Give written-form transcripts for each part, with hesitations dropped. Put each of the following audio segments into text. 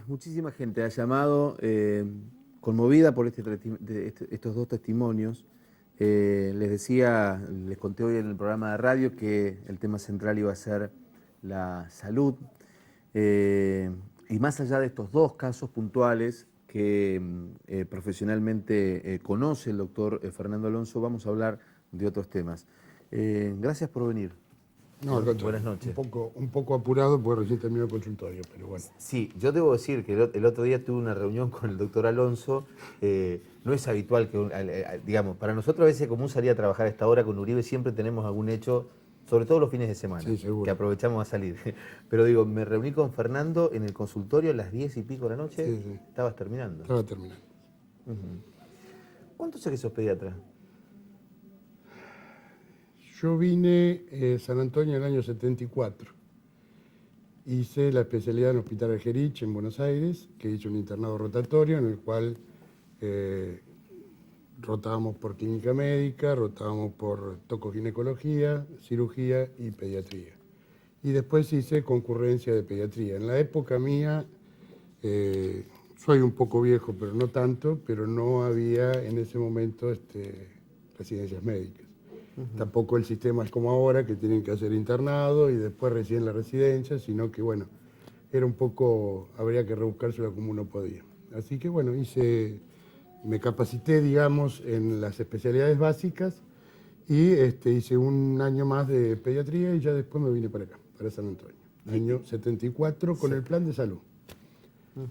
muchísima gente ha llamado conmovida por estos dos testimonios. Les decía, les conté hoy en el programa de radio que el tema central iba a ser la salud. Y más allá de estos dos casos puntuales que profesionalmente conoce el doctor Fernando Alonso, vamos a hablar de otros temas. Gracias por venir. No, al contrario, buenas noches. Un poco apurado porque recién terminó el consultorio, pero bueno. Sí, yo debo decir que el otro día tuve una reunión con el doctor Alonso. No es habitual que, digamos, para nosotros a veces es común salir a trabajar a esta hora con Uribe, siempre tenemos algún hecho, sobre todo los fines de semana, Sí, seguro. que aprovechamos a salir. Pero digo, me reuní con Fernando en el consultorio a las 10 y pico de la noche. Sí, sí. Estabas terminando. Estaba terminando. ¿Cuánto hace que sos pediatra? Yo vine a San Antonio en el año 74. Hice la especialidad en el Hospital Algerich en Buenos Aires, que hice un internado rotatorio en el cual rotábamos por clínica médica, rotábamos por tocoginecología, cirugía y pediatría. Y después hice concurrencia de pediatría. En la época mía, soy un poco viejo, pero no tanto, pero no había en ese momento residencias médicas. Tampoco el sistema es como ahora, que tienen que hacer internado y después recién la residencia, sino que, bueno, era un poco, habría que rebuscársela como uno podía. Así que, bueno, me capacité, digamos, en las especialidades básicas y hice un año más de pediatría y ya después me vine para acá, para San Antonio. Año 74 con el plan de salud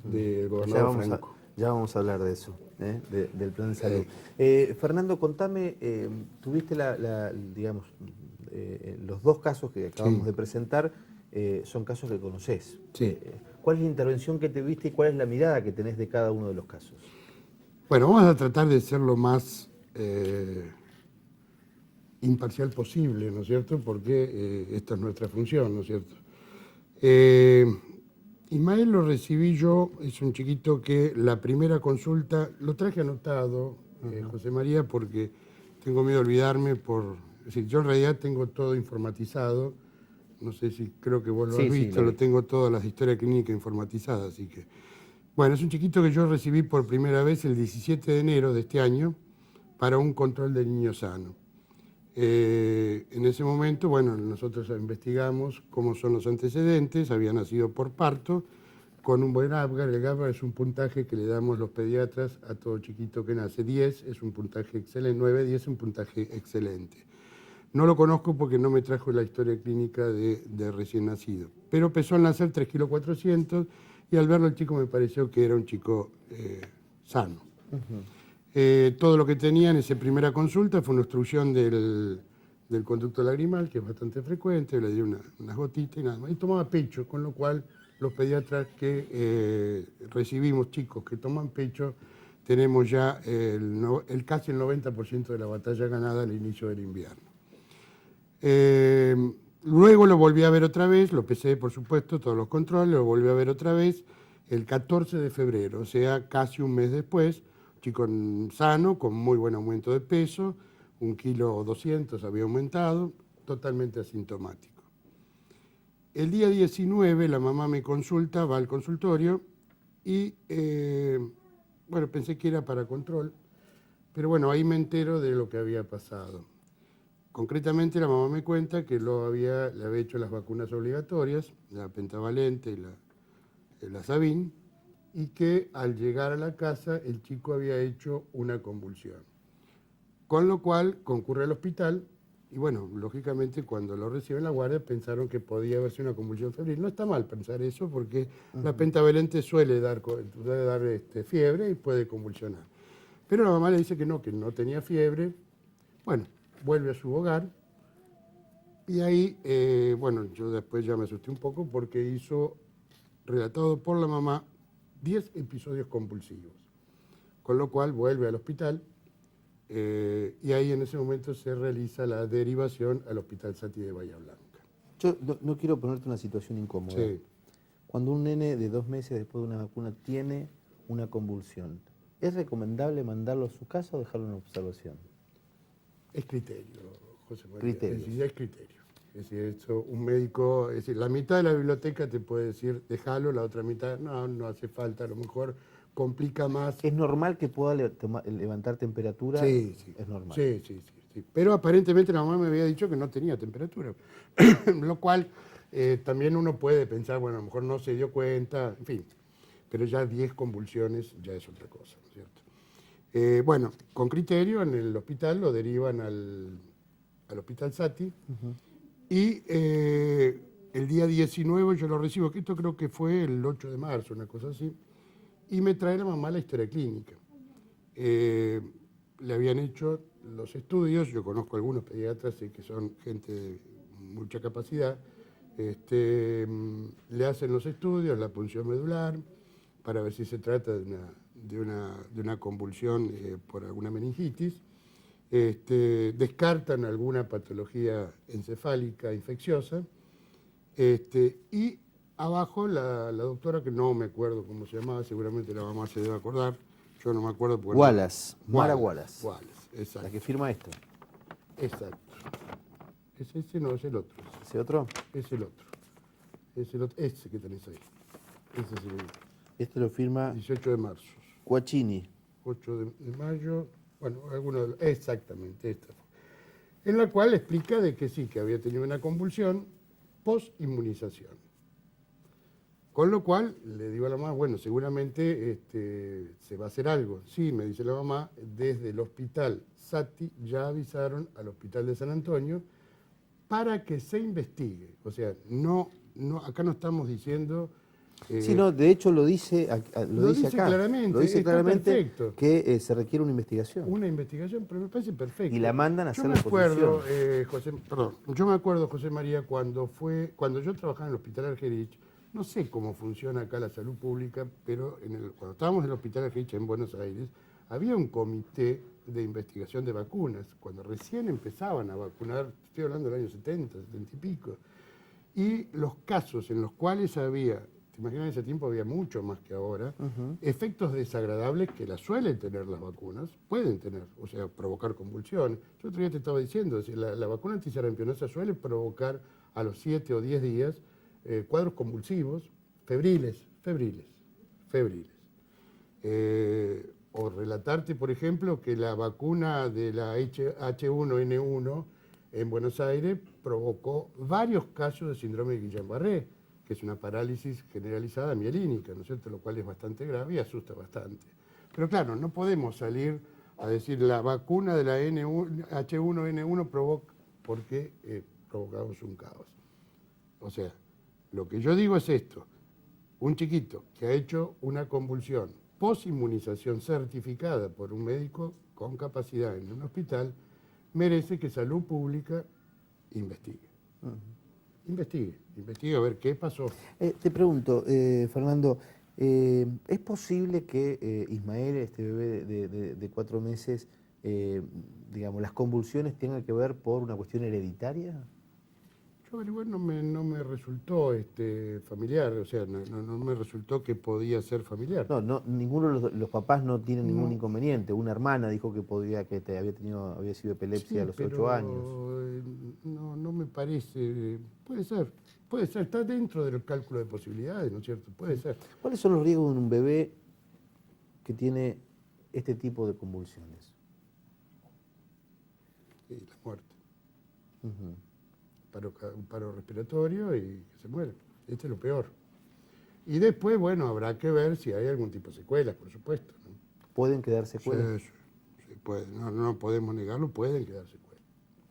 del gobernador Franco. Ya vamos a hablar de eso, del plan de salud. Fernando, contame, tuviste digamos, los dos casos que acabamos de presentar, son casos que conocés. Sí. ¿Cuál es la intervención que te viste y cuál es la mirada que tenés de cada uno de los casos? Bueno, vamos a tratar de ser lo más imparcial posible, ¿no es cierto? Porque esta es nuestra función, ¿no es cierto? Ismael lo recibí yo, es un chiquito que la primera consulta, lo traje anotado, José María, porque tengo miedo de olvidarme, es decir, yo en realidad tengo todo informatizado, no sé si creo que vos lo has visto, lo tengo todas las historias clínicas informatizadas, así que... Bueno, es un chiquito que yo recibí por primera vez el 17 de enero de este año para un control de niño sano. En ese momento, bueno, nosotros investigamos cómo son los antecedentes, había nacido por parto, con un buen APGAR. El APGAR es un puntaje que le damos los pediatras a todo chiquito que nace. 10 es un puntaje excelente, 9, 10 es un puntaje excelente. No lo conozco porque no me trajo la historia clínica de recién nacido, pero pesó al nacer 3,4 kilos y al verlo el chico me pareció que era un chico sano. Todo lo que tenía en esa primera consulta fue una obstrucción del conducto lagrimal, que es bastante frecuente, le di unas gotitas y nada más. Y tomaba pecho, con lo cual los pediatras que recibimos chicos que toman pecho, tenemos ya casi el 90% de la batalla ganada al inicio del invierno. Luego lo volví a ver otra vez, lo pesé por supuesto, todos los controles, lo volví a ver otra vez el 14 de febrero, o sea, casi un mes después, chico sano, con muy buen aumento de peso, 1,2 kilos había aumentado, totalmente asintomático. El día 19 la mamá me consulta, va al consultorio y, bueno, pensé que era para control, pero bueno, ahí me entero de lo que había pasado. Concretamente la mamá me cuenta que le había hecho las vacunas obligatorias, la pentavalente y la Sabin, y que al llegar a la casa el chico había hecho una convulsión. Con lo cual concurre al hospital y bueno, lógicamente cuando lo reciben la guardia pensaron que podía haberse una convulsión febril. No está mal pensar eso porque la pentavalente suele dar fiebre y puede convulsionar. Pero la mamá le dice que no tenía fiebre. Bueno, vuelve a su hogar y ahí, bueno, yo después ya me asusté un poco porque hizo, relatado por la mamá, 10 episodios convulsivos, con lo cual vuelve al hospital y ahí en ese momento se realiza la derivación al Hospital Sati de Bahía Blanca. Yo no quiero ponerte una situación incómoda. Sí. Cuando un nene de 2 meses después de una vacuna tiene una convulsión, ¿es recomendable mandarlo a su casa o dejarlo en observación? Es criterio, José María. Criterio. Es criterio. Es decir, eso, un médico, es decir, la mitad de la biblioteca te puede decir, déjalo, la otra mitad, no, no hace falta, a lo mejor complica más. ¿Es normal que pueda levantar temperatura? Sí, sí, Es normal. sí, sí, sí, sí. Pero aparentemente la mamá me había dicho que no tenía temperatura, lo cual también uno puede pensar, bueno, a lo mejor no se dio cuenta, en fin, pero ya 10 convulsiones ya es otra cosa, ¿no es cierto? Bueno, con criterio en el hospital lo derivan al hospital Sati y el día 19 yo lo recibo, que esto creo que fue el 8 de marzo, una cosa así, y me trae la mamá la historia clínica. Le habían hecho los estudios, yo conozco algunos pediatras que son gente de mucha capacidad, le hacen los estudios, la punción medular, para ver si se trata de una convulsión por alguna meningitis, descartan alguna patología encefálica infecciosa, y abajo la doctora, que no me acuerdo cómo se llamaba, seguramente la mamá se debe acordar, yo no me acuerdo. Porque Wallace, Mara Wallace. Wallace, exacto. La que firma esto. Exacto. ¿Es ese? No, es el otro. ¿Ese otro? Es el otro. Es el otro. Ese que tenés ahí. Ese es el Este lo firma 18 de marzo. Guacchini. 8 de mayo. Bueno, alguno de exactamente esta fue. En la cual explica de que sí, que había tenido una convulsión post-inmunización. Con lo cual, le digo a la mamá, bueno, seguramente se va a hacer algo. Sí, me dice la mamá, desde el hospital Sati ya avisaron al hospital de San Antonio para que se investigue. O sea, acá no estamos diciendo... sí, no, de hecho lo dice, lo dice acá. Claramente, lo dice está claramente perfecto. que se requiere una investigación. Una investigación, pero me parece perfecto. Y la mandan a hacer la Yo me acuerdo, exposición. yo me acuerdo, José María, cuando yo trabajaba en el Hospital Argerich, no sé cómo funciona acá la salud pública, pero cuando estábamos en el Hospital Argerich en Buenos Aires, había un comité de investigación de vacunas, cuando recién empezaban a vacunar, estoy hablando del año 70, 70 y pico, y los casos en los cuales había, te imaginas, en ese tiempo había mucho más que ahora, efectos desagradables que las suelen tener las vacunas, pueden tener, o sea, provocar convulsiones. Yo otro día te estaba diciendo, la vacuna antisarampionosa suele provocar a los 7 o 10 días cuadros convulsivos, febriles. O relatarte, por ejemplo, que la vacuna de la H1N1 en Buenos Aires provocó varios casos de síndrome de Guillain-Barré, que es una parálisis generalizada mielínica, ¿no es cierto?, lo cual es bastante grave y asusta bastante. Pero claro, no podemos salir a decir la vacuna de la H1N1 provoca, porque provocamos un caos. O sea, lo que yo digo es esto: un chiquito que ha hecho una convulsión post-inmunización certificada por un médico con capacidad en un hospital merece que Salud Pública investigue. Investigue a ver qué pasó. Te pregunto, Fernando, ¿es posible que Ismael, este bebé de 4 meses, digamos, las convulsiones tengan que ver por una cuestión hereditaria? Yo averigué, no me resultó familiar, o sea, no me resultó que podía ser familiar. No, ninguno de los papás no tiene ningún inconveniente. Una hermana dijo que había sido epilepsia a los 8 años. No me parece, puede ser, está dentro del cálculo de posibilidades, ¿no es cierto? Puede ser. ¿Cuáles son los riesgos de un bebé que tiene este tipo de convulsiones? Y la muerte. Un paro respiratorio y que se muere. Este es lo peor. Y después, bueno, habrá que ver si hay algún tipo de secuelas, por supuesto, ¿no? ¿Pueden quedar secuelas? Sí, puede. No podemos negarlo, pueden quedar secuelas.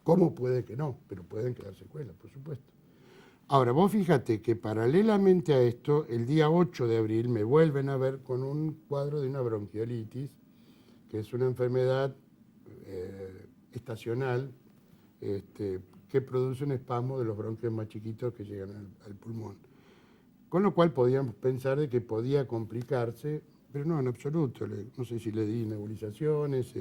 ¿Cómo puede que no? Pero pueden quedar secuelas, por supuesto. Ahora, vos fíjate que paralelamente a esto, el día 8 de abril me vuelven a ver con un cuadro de una bronquiolitis, que es una enfermedad estacional, que produce un espasmo de los bronquios más chiquitos que llegan al pulmón. Con lo cual podíamos pensar de que podía complicarse, pero no en absoluto. No sé si le di nebulizaciones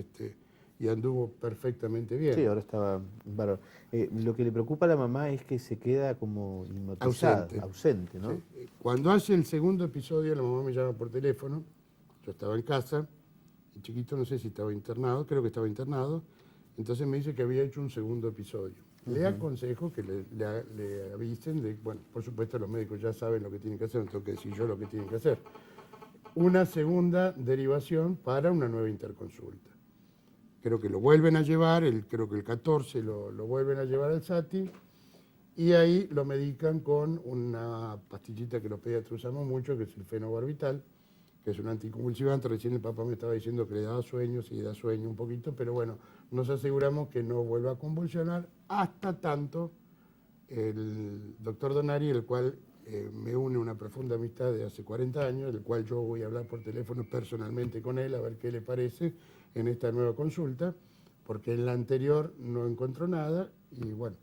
y anduvo perfectamente bien. Sí, ahora estaba bárbaro. Lo que le preocupa a la mamá es que se queda como hipnotizada, ausente, ¿no? Sí. Cuando hace el segundo episodio, la mamá me llama por teléfono, yo estaba en casa, el chiquito no sé si estaba internado, creo que estaba internado, entonces me dice que había hecho un segundo episodio. Le aconsejo que le avisen de, bueno, por supuesto los médicos ya saben lo que tienen que hacer, no tengo que decir yo lo que tienen que hacer. Una segunda derivación para una nueva interconsulta. Creo que lo vuelven a llevar, creo que el 14 lo vuelven a llevar al SATI, y ahí lo medican con una pastillita que los pediatras usamos mucho, que es el fenobarbital, que es un anticonvulsivante. Recién el papá me estaba diciendo que le daba sueño, sí da sueño un poquito, pero bueno, nos aseguramos que no vuelva a convulsionar hasta tanto el doctor Donari, el cual me une una profunda amistad de hace 40 años, el cual yo voy a hablar por teléfono personalmente con él, a ver qué le parece en esta nueva consulta, porque en la anterior no encontró nada, y bueno,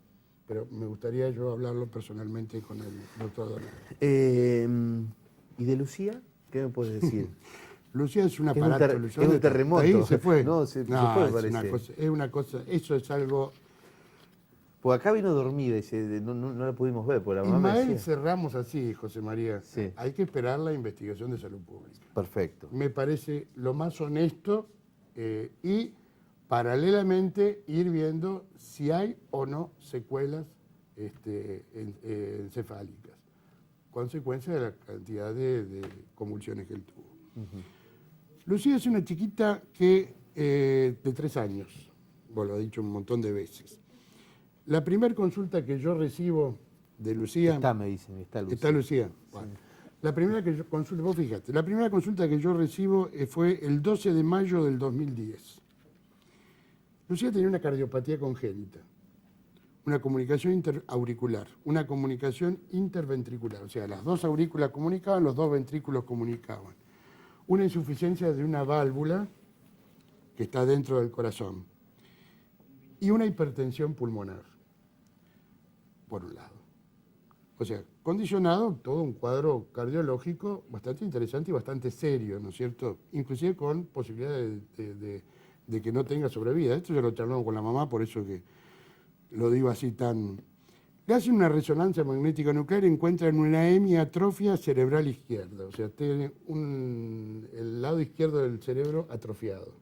pero me gustaría yo hablarlo personalmente con el doctor Donari. ¿Y de Lucía? ¿Qué me puedes decir? Lucía es un Es un aparato. es un terremoto. Ahí se fue. No, se fue, parece. Es una cosa, eso es algo. Pues acá vino dormida y no la pudimos ver, porque la mamá me Ismael decía. cerramos así, José María. Sí. Hay que esperar la investigación de salud pública. Perfecto. Me parece lo más honesto, y paralelamente ir viendo si hay o no secuelas encefálicas, consecuencia de la cantidad de convulsiones que él tuvo. Lucía es una chiquita que de 3 años, vos lo he dicho un montón de veces. La primera consulta que yo recibo de Lucía... Está, me dicen, está Lucía. ¿Está Lucía? Bueno, Sí. la primera que yo consulta, vos fíjate, la primera consulta que yo recibo fue el 12 de mayo del 2010. Lucía tenía una cardiopatía congénita, una comunicación interauricular, una comunicación interventricular, o sea, las dos aurículas comunicaban, los dos ventrículos comunicaban. Una insuficiencia de una válvula que está dentro del corazón y una hipertensión pulmonar, por un lado. O sea, condicionado todo un cuadro cardiológico bastante interesante y bastante serio, ¿no es cierto? Inclusive con posibilidad de que no tenga sobrevida. Esto ya lo charlamos con la mamá, por eso que lo digo así tan... Le hacen una resonancia magnética nuclear y encuentran una hemiatrofia cerebral izquierda, o sea, tiene el lado izquierdo del cerebro atrofiado.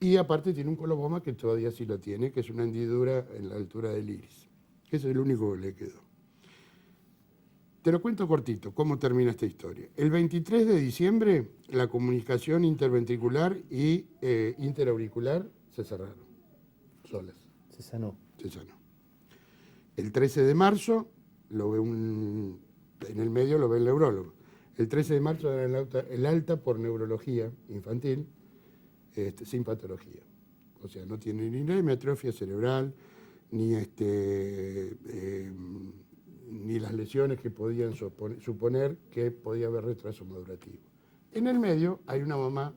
Y aparte tiene un coloboma que todavía sí lo tiene, que es una hendidura en la altura del iris. Ese es el único que le quedó. Te lo cuento cortito, cómo termina esta historia. El 23 de diciembre, la comunicación interventricular y interauricular se cerraron, solas. Se sanó. Se sanó. El 13 de marzo, lo ve en el medio lo ve el neurólogo. El 13 de marzo era el alta por neurología infantil, sin patología. O sea, no tiene ni hemiatrofia cerebral, ni las lesiones que podían suponer que podía haber retraso madurativo. En el medio hay una mamá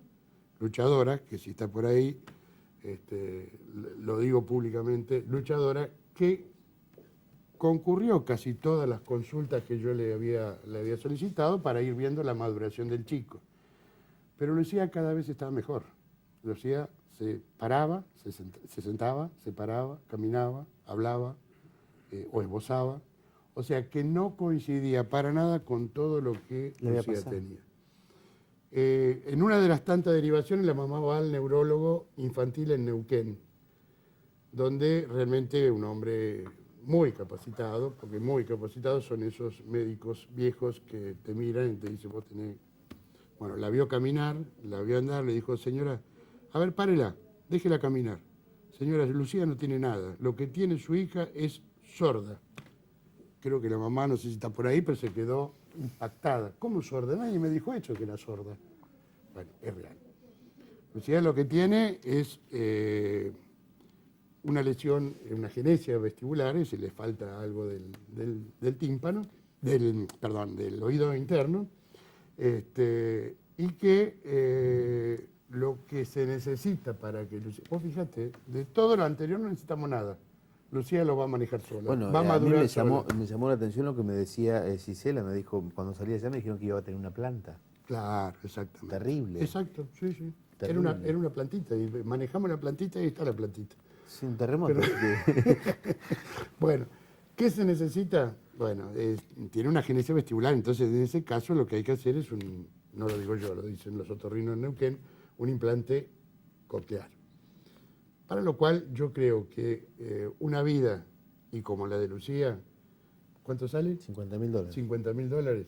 luchadora, que si está por ahí, lo digo públicamente, luchadora, que concurrió casi todas las consultas que yo le había solicitado para ir viendo la maduración del chico. Pero Lucía cada vez estaba mejor. Lucía se paraba, se sentaba, se paraba, caminaba, hablaba o esbozaba. O sea que no coincidía para nada con todo lo que Lucía tenía. En una de las tantas derivaciones la mamá va al neurólogo infantil en Neuquén, donde realmente un hombre muy capacitado, porque muy capacitados son esos médicos viejos que te miran y te dicen, vos tenés... Bueno, la vio caminar, la vio andar, le dijo, señora, a ver, párela, déjela caminar. Señora, Lucía no tiene nada, lo que tiene su hija es sorda. Creo que la mamá, no sé si está por ahí, pero se quedó impactada. ¿Cómo sorda? Nadie me dijo eso que era sorda. Bueno, es real. Lucía lo que tiene es una lesión, una agenesia vestibular, se le falta algo del tímpano, del oído interno, y que lo que se necesita para que Lucía... Vos fíjate, de todo lo anterior no necesitamos nada. Lucía lo va a manejar sola. Bueno, va a madurar mí me llamó la atención lo que me decía Cisela, me dijo, cuando salí allá me dijeron que iba a tener una planta. Claro, exactamente. Terrible. Exacto, sí, sí. Era Terrible. una plantita, y manejamos la plantita y ahí está la plantita. Sí, un terremoto. Bueno, ¿qué se necesita? Bueno, tiene una agenesia vestibular, entonces en ese caso lo que hay que hacer es no lo digo yo, lo dicen los otorrinos en Neuquén, un implante coclear. Para lo cual yo creo que una vida, y como la de Lucía, ¿cuánto sale? $50.000. $50.000.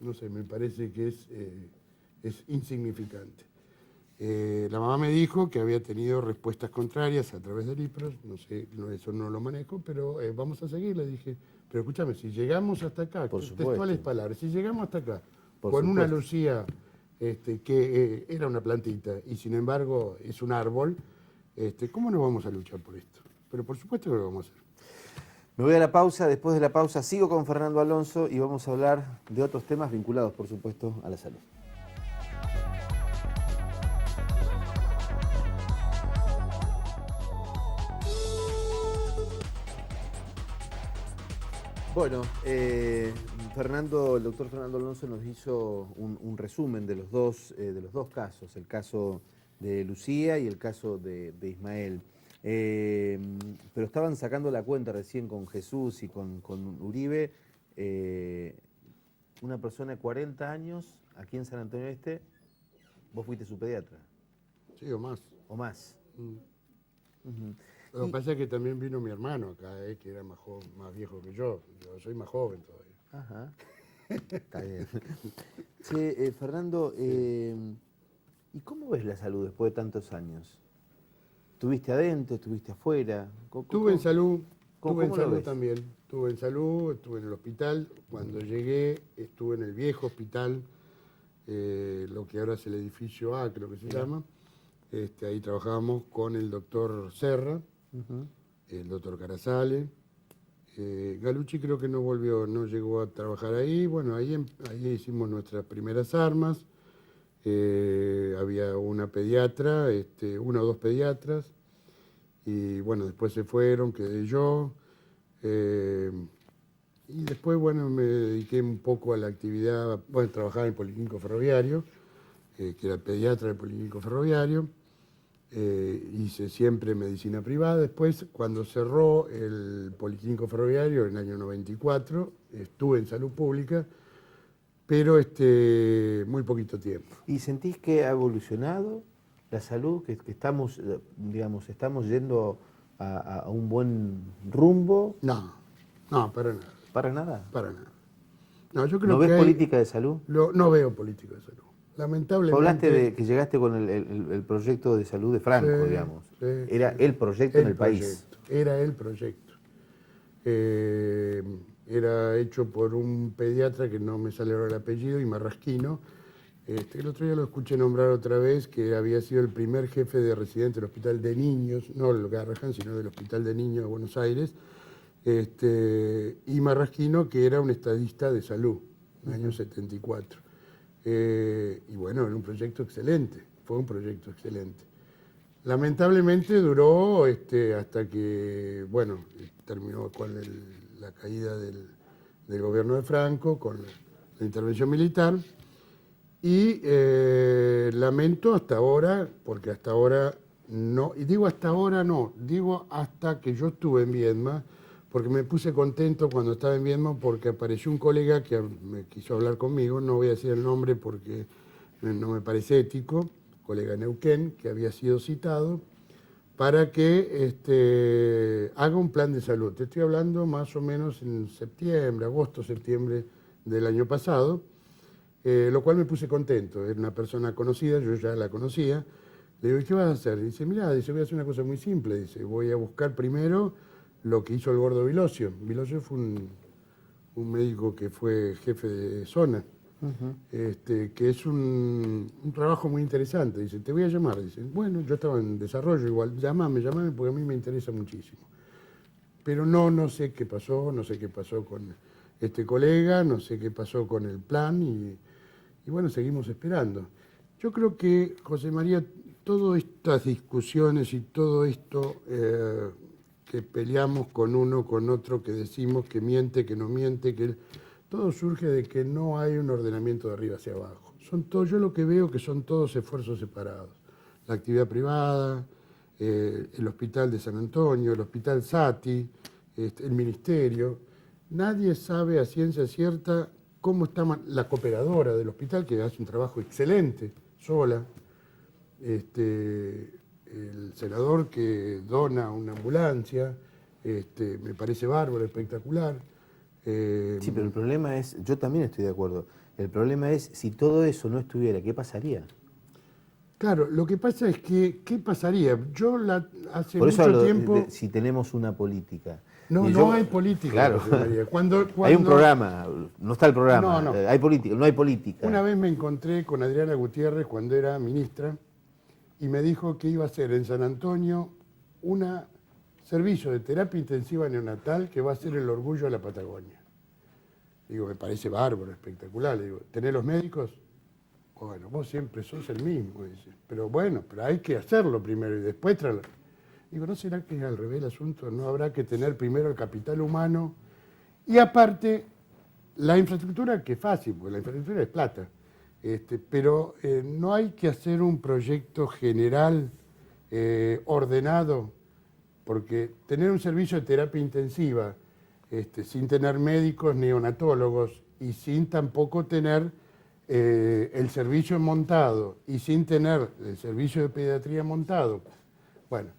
No sé, me parece que es insignificante. La mamá me dijo que había tenido respuestas contrarias a través del IPROS, no sé, eso no lo manejo, pero vamos a seguir, le dije. Pero escúchame, si llegamos hasta acá, Por supuesto. textuales palabras, si llegamos hasta acá, Por con una supuesto. Lucía que era una plantita y sin embargo es un árbol, ¿cómo no vamos a luchar por esto? Pero por supuesto que lo vamos a hacer. Me voy a la pausa, después de la pausa sigo con Fernando Alonso y vamos a hablar de otros temas vinculados, por supuesto, a la salud. Bueno, el doctor Fernando Alonso nos hizo un resumen de los dos casos, el caso de Lucía y el caso de Ismael. Pero estaban sacando la cuenta recién con Jesús y con Uribe. Una persona de 40 años, aquí en San Antonio Este, vos fuiste su pediatra. Sí, o más. ¿O más? Uh-huh. Lo que pasa es que también vino mi hermano acá, que era más viejo que yo. Yo soy más joven todavía. Ajá. Está bien. Che, Fernando, ¿y cómo ves la salud después de tantos años? ¿Estuviste adentro, estuviste afuera? Estuve en salud, estuve en salud también. Estuve en salud, estuve en el hospital. Cuando llegué, estuve en el viejo hospital, lo que ahora es el edificio A, creo que se llama. Ahí trabajábamos con el doctor Serra, el doctor Carazale. Galucci creo que no llegó a trabajar ahí. Bueno, ahí hicimos nuestras primeras armas. Había una pediatra, una o dos pediatras, y bueno, después se fueron, quedé yo. Y después, bueno, me dediqué un poco a la actividad, bueno, trabajaba en el Policlínico Ferroviario, que era pediatra del Policlínico Ferroviario. Hice siempre medicina privada. Después, cuando cerró el Policlínico Ferroviario en el año 94, estuve en salud pública, pero muy poquito tiempo. ¿Y sentís que ha evolucionado la salud, que estamos, digamos, estamos yendo a un buen rumbo? No, para nada. ¿Para nada? Para nada. No, yo creo ¿No ves que política de salud? No veo política de salud. Lamentablemente. Hablaste de que llegaste con el proyecto de salud de Franco, sí, digamos. Sí, Era el proyecto en el país. Era el proyecto. Era hecho por un pediatra que no me sale ahora el apellido, y Marrasquino. El otro día lo escuché nombrar otra vez, que había sido el primer jefe de residente del Hospital de Niños, no el Garrahan, sino del Hospital de Niños de Buenos Aires. Y Marrasquino, que era un estadista de salud, en el año 74. Y bueno, era un proyecto excelente, fue un proyecto excelente. Lamentablemente duró hasta que, bueno, terminó con la caída del gobierno de Franco, con la intervención militar. Y lamento hasta ahora, porque hasta ahora no, y digo hasta ahora no, digo hasta que yo estuve en Viedma, porque me puse contento cuando estaba en Viedma, porque apareció un colega que me quiso hablar conmigo, no voy a decir el nombre porque no me parece ético, colega Neuquén, que había sido citado, para que haga un plan de salud. Te estoy hablando más o menos en septiembre, agosto, septiembre del año pasado, lo cual me puse contento. Era una persona conocida, yo ya la conocía. Le digo, ¿y qué vas a hacer? Dice, mirá, voy a hacer una cosa muy simple. Dice, voy a buscar primero lo que hizo el gordo Vilosio. Vilosio fue un médico que fue jefe de zona, que es un trabajo muy interesante. Dice, te voy a llamar. Dice, bueno, yo estaba en desarrollo, igual, llámame, porque a mí me interesa muchísimo. Pero no sé qué pasó, no sé qué pasó con este colega, no sé qué pasó con el plan, y bueno, seguimos esperando. Yo creo que, José María, todas estas discusiones y todo esto que peleamos con uno, con otro, que decimos que miente, que no miente, todo surge de que no hay un ordenamiento de arriba hacia abajo. Yo lo que veo que son todos esfuerzos separados. La actividad privada, el Hospital de San Antonio, el Hospital Sati, el Ministerio. Nadie sabe a ciencia cierta cómo está la cooperadora del hospital, que hace un trabajo excelente, sola. el senador que dona una ambulancia, me parece bárbaro, espectacular. Sí, pero el problema es, yo también estoy de acuerdo, el problema es si todo eso no estuviera, ¿qué pasaría? Claro, lo que pasa es que, ¿qué pasaría? Hace Por eso mucho hablo tiempo... si tenemos una política. No, Y no hay política, claro, José María. hay un programa, no está el programa, No. hay política, no hay política. Una vez me encontré con Adriana Gutiérrez cuando era ministra y me dijo que iba a hacer en San Antonio un servicio de terapia intensiva neonatal que va a ser el orgullo de la Patagonia. Digo, me parece bárbaro, espectacular. Le digo, ¿tenés los médicos? Bueno, vos siempre sos el mismo, dice. Pero bueno, pero hay que hacerlo primero y después traerlo. Digo, ¿no será que es al revés el asunto? ¿No habrá que tener primero el capital humano? Y aparte, la infraestructura, que es fácil, porque la infraestructura es plata. Pero no hay que hacer un proyecto general ordenado, porque tener un servicio de terapia intensiva sin tener médicos neonatólogos y sin tampoco tener el servicio montado y sin tener el servicio de pediatría montado, bueno,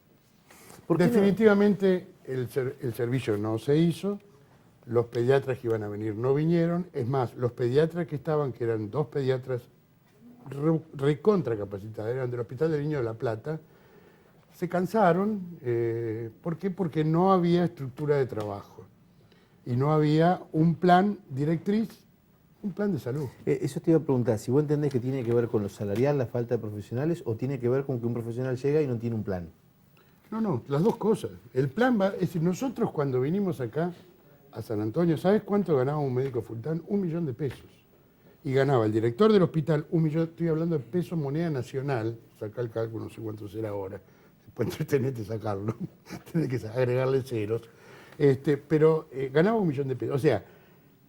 definitivamente el servicio no se hizo, los pediatras que iban a venir no vinieron, es más, los pediatras que estaban, que eran 2 pediatras recontra capacitados, eran del Hospital del Niño de La Plata, se cansaron. ¿Por qué? Porque no había estructura de trabajo y no había un plan directriz, un plan de salud. Eso te iba a preguntar, si vos entendés que tiene que ver con lo salarial, la falta de profesionales, o tiene que ver con que un profesional llega y no tiene un plan. No, las dos cosas. El plan va, es decir, nosotros cuando vinimos acá a San Antonio, ¿sabes cuánto ganaba un médico full time? 1 millón de pesos. Y ganaba el director del hospital 1 millón, estoy hablando de pesos moneda nacional, saca el cálculo, no sé cuánto será ahora, después tenés que sacarlo, tenés que agregarle ceros, pero ganaba 1 millón de pesos. O sea,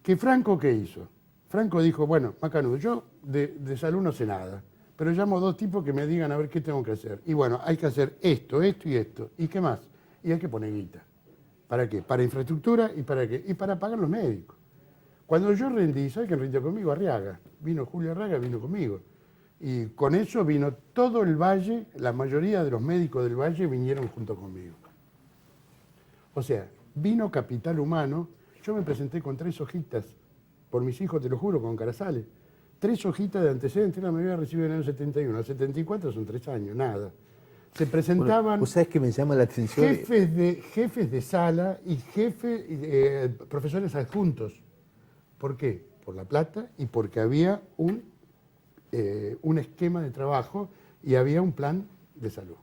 que Franco, ¿qué hizo? Franco dijo, bueno, Macanudo, yo de salud no sé nada, pero llamo a 2 tipos que me digan a ver qué tengo que hacer. Y bueno, hay que hacer esto, esto y esto. ¿Y qué más? Y hay que poner guita. ¿Para qué? Para infraestructura y para qué? Y para pagar los médicos. Cuando yo rendí, ¿sabes quién rindió conmigo? Arriaga. Vino Julio Arriaga, vino conmigo. Y con eso vino todo el Valle, la mayoría de los médicos del Valle vinieron junto conmigo. O sea, vino capital humano. Yo me presenté con 3 hojitas, por mis hijos, te lo juro, con Carazales. 3 hojitas de antecedentes, la mayoría recibido en el año 71. Al 74 son 3 años, nada. Se presentaban, Bueno, ¿vos sabés que me llama la atención? jefes de sala y profesores adjuntos. ¿Por qué? Por la plata y porque había un esquema de trabajo y había un plan de salud.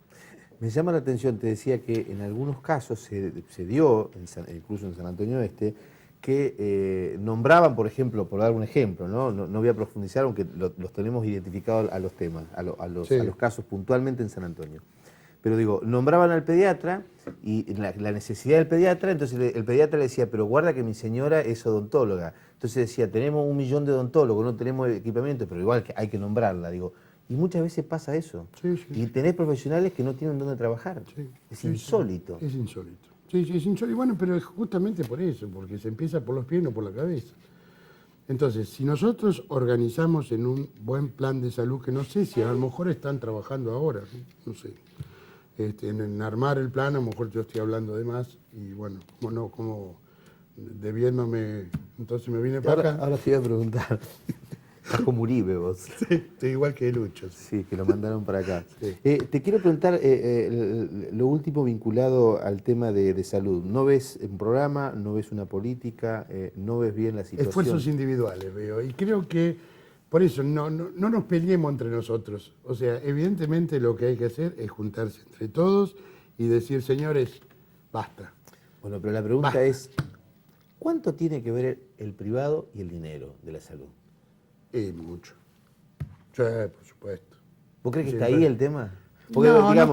Me llama la atención, te decía que en algunos casos se dio, incluso en San Antonio Este, que nombraban, por ejemplo, por dar un ejemplo, no voy a profundizar, aunque los tenemos identificados a los temas, a los casos puntualmente en San Antonio. Pero digo, nombraban al pediatra y la necesidad del pediatra, entonces el pediatra le decía, pero guarda que mi señora es odontóloga. Entonces decía, tenemos 1 millón de odontólogos, no tenemos equipamiento, pero igual que hay que nombrarla, digo. Y muchas veces pasa eso. Sí, sí. Y tenés profesionales que no tienen dónde trabajar. Sí, es insólito. Sí. Es insólito. Sí, es insólito. Bueno, pero es justamente por eso, porque se empieza por los pies, no por la cabeza. Entonces, si nosotros organizamos en un buen plan de salud, que no sé si a lo mejor están trabajando ahora, no sé, en armar el plan, a lo mejor yo estoy hablando de más, y bueno, como debiéndome, entonces me vine para acá. Ahora te iba a preguntar. Estás como Uribe vos. Sí, estoy igual que Lucho. Sí, que lo mandaron para acá. Sí. Te quiero preguntar lo último vinculado al tema de salud. ¿No ves un programa, no ves una política, no ves bien la situación? Esfuerzos individuales veo, y creo que por eso no nos peleemos entre nosotros. O sea, evidentemente lo que hay que hacer es juntarse entre todos y decir, señores, basta. Bueno, pero la pregunta Basta. es, ¿cuánto tiene que ver el privado y el dinero de la salud? Mucho. Sí, por supuesto. ¿Vos crees que Sí, está ahí pero- el tema? No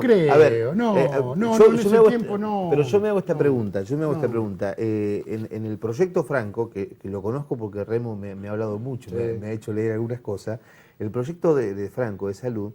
creo, a ver, no, yo en ese me hago tiempo no. Pero yo me hago esta No, pregunta, no. En el proyecto Franco, que lo conozco porque Remo me ha hablado mucho, Sí. me ha hecho leer algunas cosas, el proyecto de Franco de salud,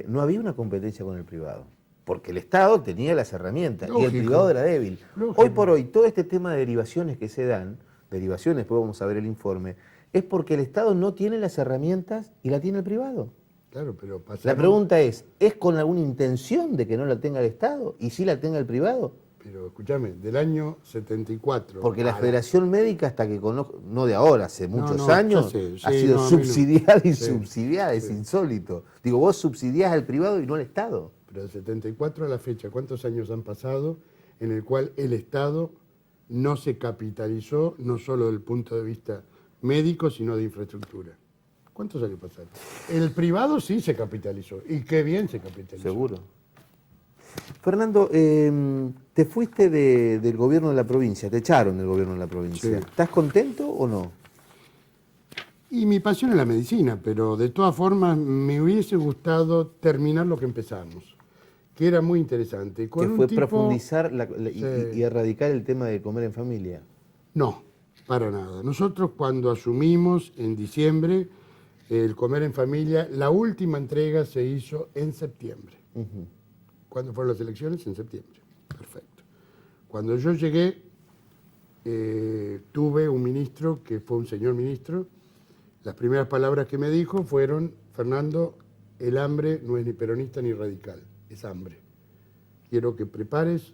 no había una competencia con el privado, porque el Estado tenía las herramientas y el Lógico. privado era débil. Lógico. Hoy por hoy, todo este tema de derivaciones que se dan, derivaciones, después vamos a ver el informe, es porque el Estado no tiene las herramientas y la tiene el privado. Claro, pero La pasaron... pregunta ¿es con alguna intención de que no la tenga el Estado y sí la tenga el privado? Pero escúchame, del año 74... Porque la a Federación Médica, hasta que conozco, no de ahora, hace No, muchos no, ya años, sé, ha sí, sido no, a mí no. subsidiada y Sí, subsidiada, es sí. insólito. Digo, vos subsidiás al privado y no al Estado. Pero del 74 a la fecha, ¿cuántos años han pasado en el cual el Estado no se capitalizó, no solo desde el punto de vista médico, sino de infraestructura? ¿Cuántos años pasaron? El privado sí se capitalizó, y qué bien se capitalizó. Seguro. Fernando, te fuiste del gobierno de la provincia, te echaron del gobierno de la provincia. Sí. ¿Estás contento o no? Y mi pasión es la medicina, pero de todas formas me hubiese gustado terminar lo que empezamos, que era muy interesante. Con Que un fue tipo- profundizar Sí. y erradicar el tema de comer en familia. No, para nada. Nosotros cuando asumimos en diciembre el comer en familia, la última entrega se hizo en septiembre. ¿Cuándo fueron las elecciones? En septiembre. Perfecto. Cuando yo llegué, tuve un ministro que fue un señor ministro. Las primeras palabras que me dijo fueron: Fernando, el hambre no es ni peronista ni radical, es hambre. Quiero que prepares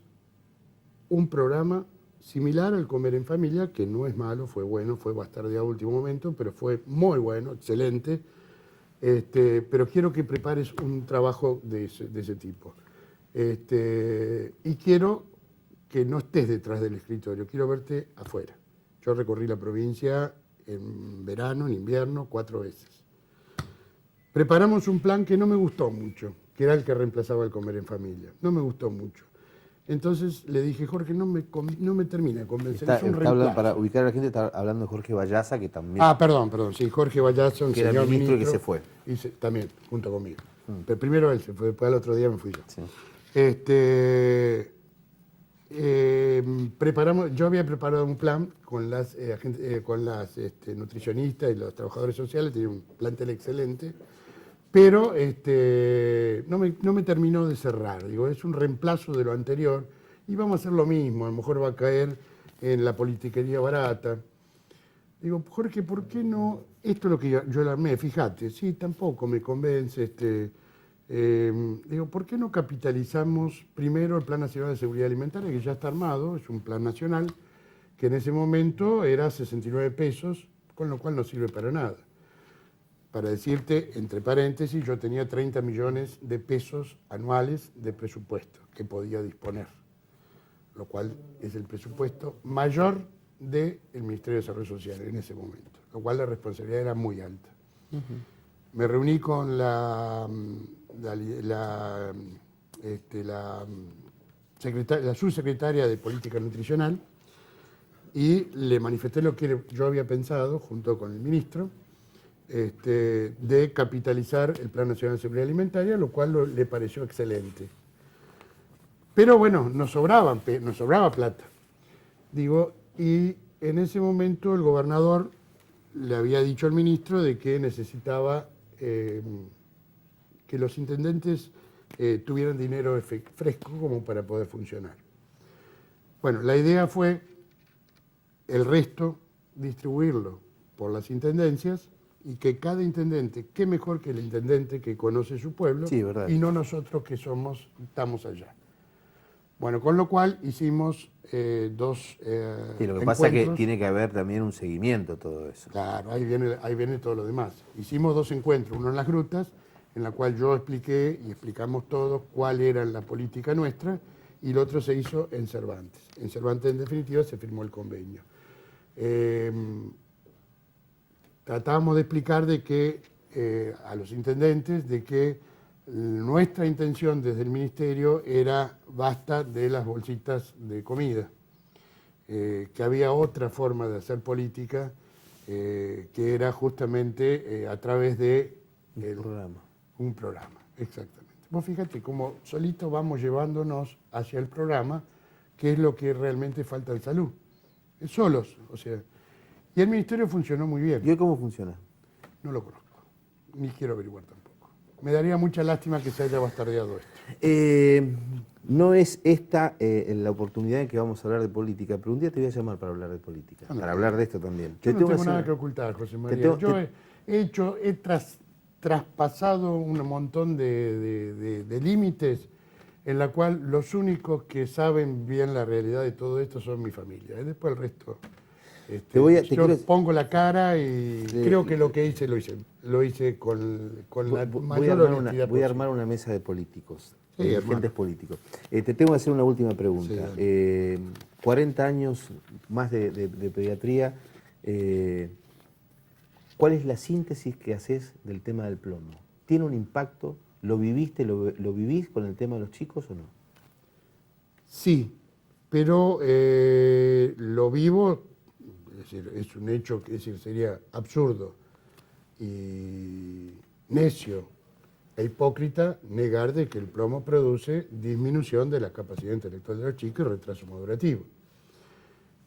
un programa similar al comer en familia, que no es malo, fue bueno, fue bastardeado a último momento, pero fue muy bueno, excelente. Pero quiero que prepares un trabajo de ese tipo. Y quiero que no estés detrás del escritorio, quiero verte afuera. Yo recorrí la provincia en verano, en invierno, 4 veces. Preparamos un plan que no me gustó mucho, que era el que reemplazaba el comer en familia. No me gustó mucho. Entonces le dije: Jorge, no me termina de convencer, es un reemplazo. Para ubicar a la gente, está hablando de Jorge Vallaza, que también... Perdón, sí, Jorge Vallazo, un Que era señor ministro ministro. y que se fue. También, junto conmigo. Pero primero él se fue, después al otro día me fui yo. Sí. Yo había preparado un plan con las, nutricionistas y los trabajadores sociales, tenía un plantel excelente, pero no me terminó de cerrar. Digo, es un reemplazo de lo anterior y vamos a hacer lo mismo, a lo mejor va a caer en la politiquería barata. Digo: Jorge, ¿por qué no? Esto es lo que yo le armé, fíjate, sí, tampoco me convence. Digo, ¿por qué no capitalizamos primero el Plan Nacional de Seguridad Alimentaria, que ya está armado? Es un plan nacional que en ese momento era 69 pesos, con lo cual no sirve para nada. Para decirte, entre paréntesis, yo tenía 30 millones de pesos anuales de presupuesto que podía disponer, lo cual es el presupuesto mayor del Ministerio de Desarrollo Social en ese momento, lo cual la responsabilidad era muy alta. Me reuní con la subsecretaria de Política Nutricional y le manifesté lo que yo había pensado, junto con el ministro, de capitalizar el Plan Nacional de Seguridad Alimentaria, lo cual le pareció excelente. Pero bueno, nos sobraba plata. Digo, y en ese momento el gobernador le había dicho al ministro de que necesitaba que los intendentes tuvieran dinero fresco como para poder funcionar. Bueno, la idea fue el resto distribuirlo por las intendencias y que cada intendente, qué mejor que el intendente que conoce su pueblo, Sí, verdad. y no nosotros que estamos allá. Bueno, con lo cual hicimos 2 Sí, lo que pasa es que encuentros. tiene que haber también un seguimiento de todo eso. Claro, ahí viene todo lo demás. Hicimos 2 encuentros, uno en las grutas, en la cual yo expliqué y explicamos todos cuál era la política nuestra, y el otro se hizo en Cervantes. En Cervantes, en definitiva, se firmó el convenio. Tratábamos de explicar de que a los intendentes de que nuestra intención desde el ministerio era basta de las bolsitas de comida, que había otra forma de hacer política, que era justamente a través de un programa, exactamente. Vos fíjate cómo solito vamos llevándonos hacia el programa, que es lo que realmente falta en salud. Solos, o sea. Y el ministerio funcionó muy bien. ¿Y hoy cómo funciona? No lo conozco, ni quiero averiguar tampoco. Me daría mucha lástima que se haya bastardeado esto. No es esta la oportunidad en que vamos a hablar de política, pero un día te voy a llamar para hablar de política, para hablar de esto también. Yo no tengo nada que ocultar, José María. Yo he traspasado un montón de límites en la cual los únicos que saben bien la realidad de todo esto son mi familia. Y después el resto. Pongo la cara y creo que lo que hice lo hice con la mayor honestidad voy a armar una mesa de políticos, de dirigentes políticos. Te tengo que hacer una última pregunta. Sí, 40 años más de pediatría. ¿Cuál es la síntesis que haces del tema del plomo? ¿Tiene un impacto? ¿Lo viviste, lo vivís con el tema de los chicos o no? Sí, pero lo vivo, es decir, es un hecho que sería absurdo y necio e hipócrita negar de que el plomo produce disminución de la capacidad intelectual de los chicos y retraso madurativo.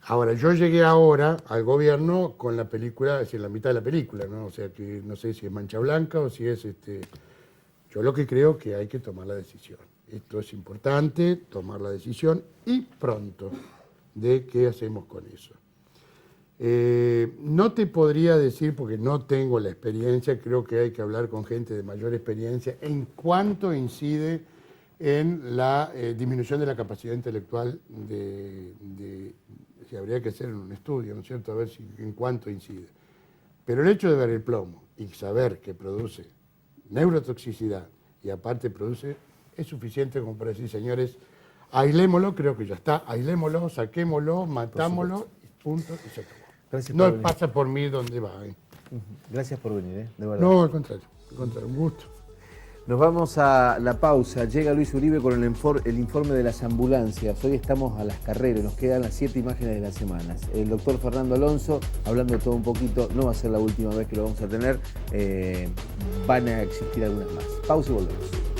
Ahora, yo llegué ahora al gobierno con la película, es decir, la mitad de la película, ¿no? O sea que no sé si es Mancha Blanca o si es Yo lo que creo que hay que tomar la decisión. Esto es importante, tomar la decisión y pronto de qué hacemos con eso. No te podría decir, porque no tengo la experiencia, creo que hay que hablar con gente de mayor experiencia, en cuánto incide en la disminución de la capacidad intelectual si habría que hacer un estudio, ¿no es cierto?, a ver en cuánto incide. Pero el hecho de ver el plomo y saber que produce neurotoxicidad y aparte produce, es suficiente como para decir, señores, aislémoslo, creo que ya está, aislémoslo, saquémoslo, matámoslo, punto, y se acabó. No pasa por mí donde va. Gracias por venir, de verdad. No, al contrario, un gusto. Nos vamos a la pausa. Llega Luis Uribe con el informe de las ambulancias. Hoy estamos a las carreras, nos quedan las 7 imágenes de las semanas. El doctor Fernando Alonso, hablando de todo un poquito, no va a ser la última vez que lo vamos a tener. Van a existir algunas más. Pausa y volvemos.